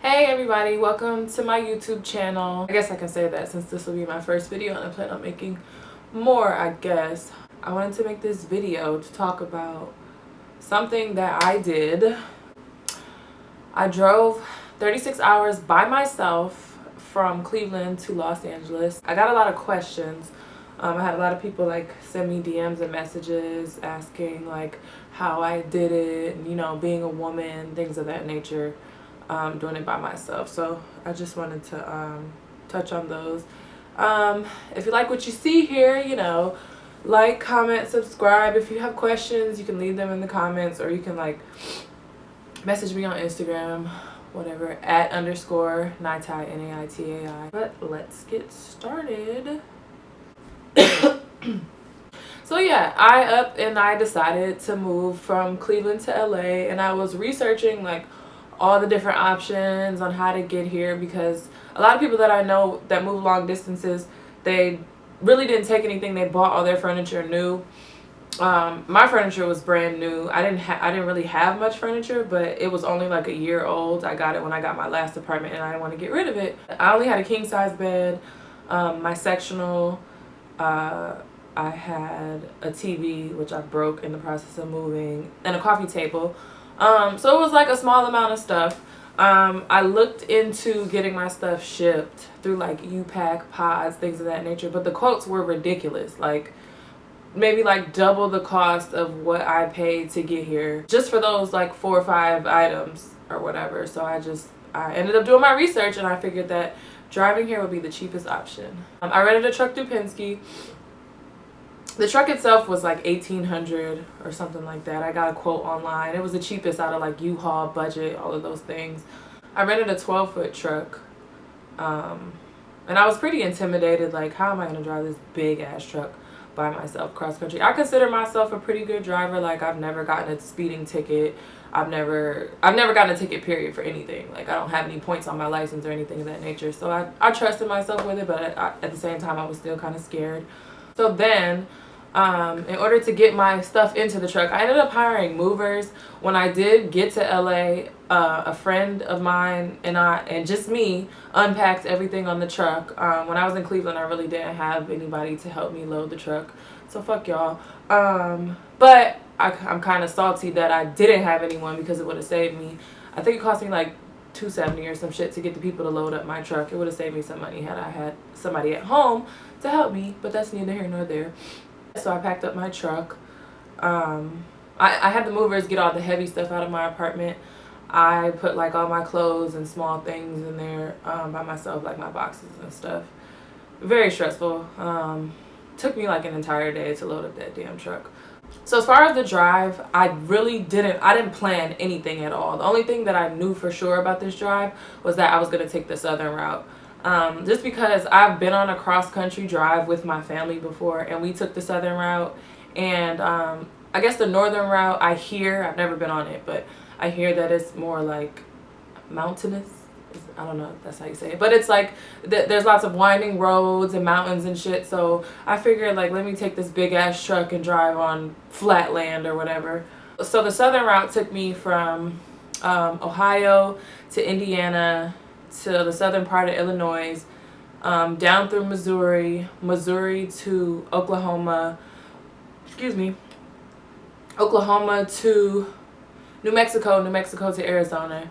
Hey everybody, welcome to my YouTube channel. I guess I can say that since this will be my first video and I plan on making more, I guess. I wanted to make this video to talk about something that I did. I drove 36 hours by myself from Cleveland to Los Angeles. I got a lot of questions. I had a lot of people like send me DMs and messages asking like how I did it, and, you know, being a woman, things of that nature. Doing it by myself, so I just wanted to touch on those. If you like what you see here, you know, like, comment, subscribe. If you have questions, you can leave them in the comments, or you can like message me on Instagram, whatever, @_ Naitai Naitai. But let's get started. So yeah, I decided to move from Cleveland to LA, and I was researching like all the different options on how to get here, because a lot of people that I know that move long distances, they really didn't take anything. They bought all their furniture new. My furniture was brand new. I didn't really have much furniture, but it was only like a year old. I got it when I got my last apartment, and I didn't want to get rid of it. I only had a king size bed, my sectional. I had a TV, which I broke in the process of moving, and a coffee table. So it was like a small amount of stuff. I looked into getting my stuff shipped through like U-Pack, Pods, things of that nature, but the quotes were ridiculous. Like maybe like double the cost of what I paid to get here just for those like 4 or 5 items or whatever. So I ended up doing my research, and I figured that driving here would be the cheapest option. I rented a truck through Penske. The truck itself was like $1,800 or something like that. I got a quote online. It was the cheapest out of like U-Haul, Budget, all of those things. I rented a 12-foot truck, and I was pretty intimidated. Like, how am I gonna drive this big ass truck by myself cross country? I consider myself a pretty good driver. Like, I've never gotten a speeding ticket. I've never gotten a ticket, period, for anything. Like, I don't have any points on my license or anything of that nature. So I trusted myself with it, but at the same time I was still kind of scared. So then, in order to get my stuff into the truck, I ended up hiring movers. When I did get to LA, a friend of mine and just me unpacked everything on the truck. When I was in Cleveland, I really didn't have anybody to help me load the truck, so fuck y'all. But I'm kind of salty that I didn't have anyone, because it would have saved me. I think it cost me like $270 or some shit to get the people to load up my truck. It would have saved me some money had I had somebody at home to help me, but that's neither here nor there. So I packed up my truck. I had the movers get all the heavy stuff out of my apartment. I put like all my clothes and small things in there by myself, like my boxes and stuff. Very stressful. Took me like an entire day to load up that damn truck. So as far as the drive, I didn't plan anything at all. The only thing that I knew for sure about this drive was that I was going to take the southern route. Just because I've been on a cross-country drive with my family before, and we took the southern route. And I guess the northern route, I've never been on it, but I hear that it's more like mountainous. I don't know if that's how you say it, but it's like there's lots of winding roads and mountains and shit. So I figured, like, let me take this big ass truck and drive on flat land or whatever. So the southern route took me from Ohio to Indiana to the southern part of Illinois, down through Missouri to Oklahoma, Oklahoma to New Mexico to Arizona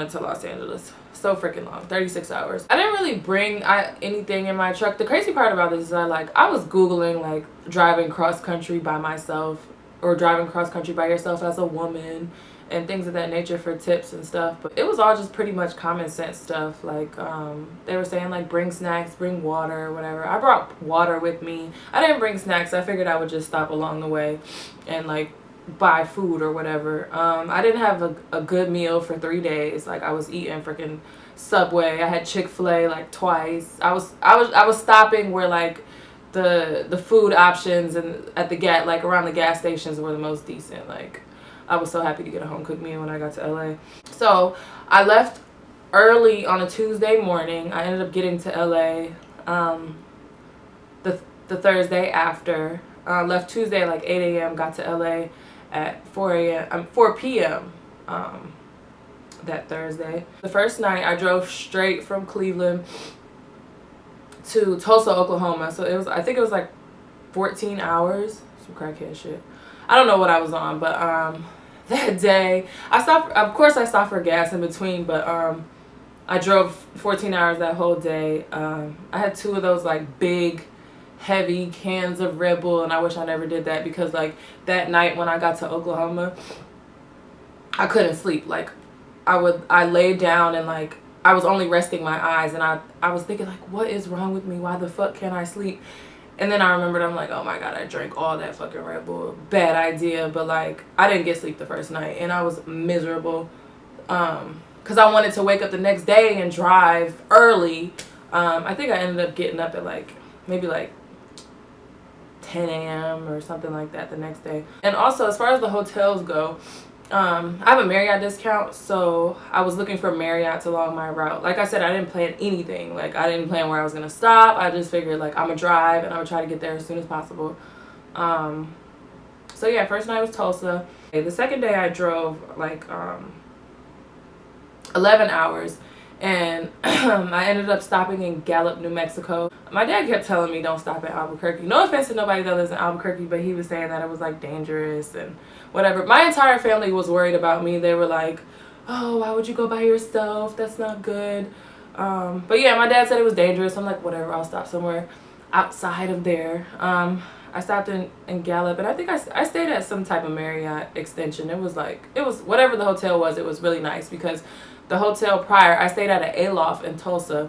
to Los Angeles. So freaking long, 36 hours. I didn't really bring anything in my truck. The crazy part about this is I was Googling like driving cross country by myself, or driving cross country by yourself as a woman, and things of that nature for tips and stuff. But it was all just pretty much common sense stuff. Like they were saying like bring snacks, bring water, whatever. I brought water with me. I didn't bring snacks. I figured I would just stop along the way and like buy food or whatever. I didn't have a good meal for 3 days. Like, I was eating freaking Subway. I had Chick-fil-A like twice. I was stopping where like the food options and like around the gas stations were the most decent. Like, I was so happy to get a home cooked meal when I got to LA. So I left early on a Tuesday morning. I ended up getting to LA the Thursday after. Left Tuesday at like 8 a.m. Got to LA at 4 p.m. that Thursday. The first night I drove straight from Cleveland to Tulsa, Oklahoma. So it was, I think it was like 14 hours. Some crackhead shit. I don't know what I was on, but that day I stopped. Of course, I stopped for gas in between, but I drove 14 hours that whole day. I had 2 of those like big, heavy cans of Red Bull, and I wish I never did that because like that night when I got to Oklahoma, I couldn't sleep. Like I laid down and like I was only resting my eyes, and I was thinking like, what is wrong with me? Why the fuck can't I sleep? And then I remembered, I'm like, oh my god, I drank all that fucking Red Bull. Bad idea. But like I didn't get sleep the first night, and I was miserable because I wanted to wake up the next day and drive early. I think I ended up getting up at like maybe like 10 a.m. or something like that the next day. And also, as far as the hotels go, I have a Marriott discount, so I was looking for Marriotts along my route. Like I said, I didn't plan anything. Like I didn't plan where I was gonna stop. I just figured like I'm gonna drive and I'm gonna try to get there as soon as possible. So yeah, first night was Tulsa. The second day I drove like 11 hours, and I ended up stopping in Gallup, New Mexico. My dad kept telling me don't stop at Albuquerque. No offense to nobody that lives in Albuquerque, but he was saying that it was like dangerous and whatever. My entire family was worried about me. They were like, oh, why would you go by yourself? That's not good. But yeah, my dad said it was dangerous. I'm like, whatever, I'll stop somewhere outside of there. I stopped in Gallup, and I think I stayed at some type of Marriott extension. It was whatever the hotel was, it was really nice because the hotel prior, I stayed at an Aloft in Tulsa,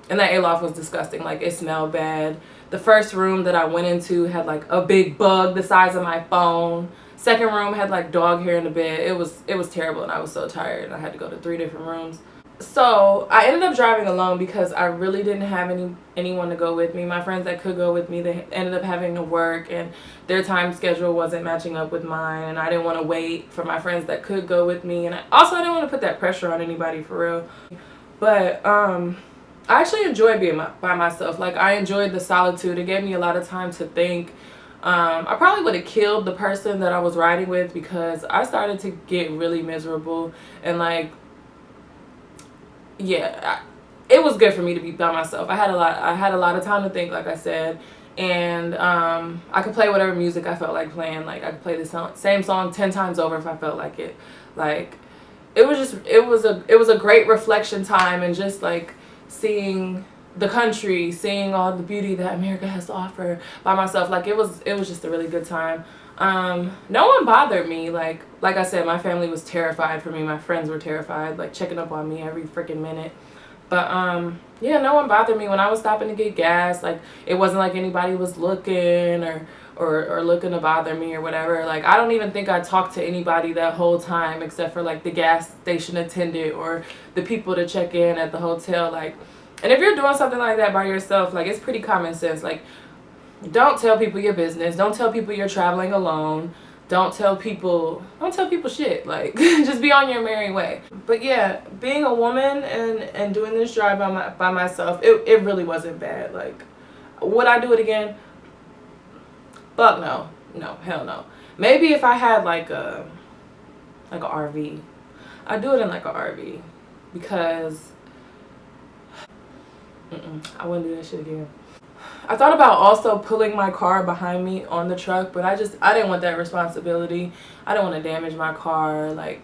and that Aloft was disgusting. Like it smelled bad. The first room that I went into had like a big bug the size of my phone. Second room had like dog hair in the bed. It was terrible, and I was so tired, and I had to go to 3 different rooms. So I ended up driving alone because I really didn't have anyone to go with me. My friends that could go with me, they ended up having to work, and their time schedule wasn't matching up with mine, and I didn't want to wait for my friends that could go with me, and I didn't want to put that pressure on anybody for real. But I actually enjoyed being by myself. Like I enjoyed the solitude. It gave me a lot of time to think. I probably would have killed the person that I was riding with because I started to get really miserable, and like yeah, it was good for me to be by myself. I had a lot of time to think, like I said, and I could play whatever music I felt like playing. Like I could play the same song 10 times over if I felt like it. Like it was a great reflection time, and just like seeing the country, seeing all the beauty that America has to offer by myself. Like it was just a really good time. No one bothered me. Like I said, my family was terrified for me. My friends were terrified, like checking up on me every freaking minute. But yeah, no one bothered me when I was stopping to get gas. Like it wasn't like anybody was looking or looking to bother me or whatever. Like I don't even think I talked to anybody that whole time except for like the gas station attendant or the people to check in at the hotel. Like, and if you're doing something like that by yourself, like it's pretty common sense. Like don't tell people your business. Don't tell people you're traveling alone. Don't tell people shit. Like just be on your merry way. But yeah, being a woman and doing this drive by myself, it really wasn't bad. Like would I do it again? Fuck no. No, hell no. Maybe if I had like a RV. I'd do it in like a RV because I wouldn't do that shit again. I thought about also pulling my car behind me on the truck, but I didn't want that responsibility. I didn't want to damage my car, like,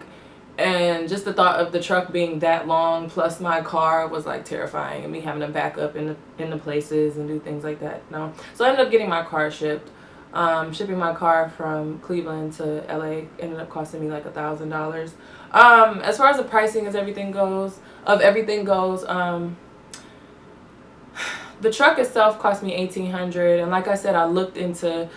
and just the thought of the truck being that long plus my car was like terrifying, and me having to back up in the places and do things like that. No, so I ended up getting my car shipped. Shipping my car from Cleveland to LA ended up costing me like $1,000. As far as the pricing as everything goes, the truck itself cost me $1,800, and like I said, I looked into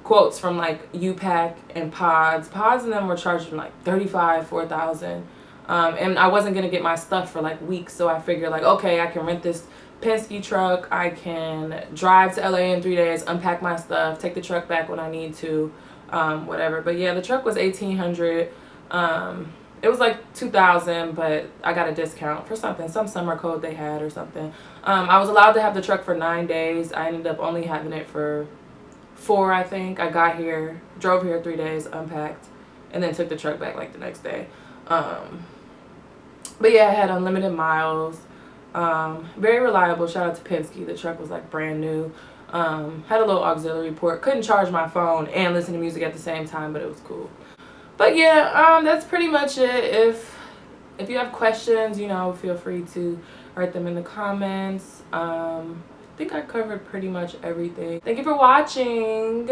quotes from like U-Pack and Pods. Pods and them were charging like $35,000, $4,000, and I wasn't gonna get my stuff for like weeks, so I figured like, okay, I can rent this Penske truck, I can drive to LA in 3 days, unpack my stuff, take the truck back when I need to, whatever. But yeah, the truck was $1,800. It was like $2,000, but I got a discount for something, some summer code they had or something. I was allowed to have the truck for 9 days. I ended up only having it for 4, I think. I got here, drove here 3 days, unpacked, and then took the truck back like the next day. But yeah, I had unlimited miles. Very reliable. Shout out to Penske. The truck was like brand new. Had a little auxiliary port. Couldn't charge my phone and listen to music at the same time, but it was cool. But yeah, that's pretty much it. If you have questions, you know, feel free to write them in the comments. I think I covered pretty much everything. Thank you for watching.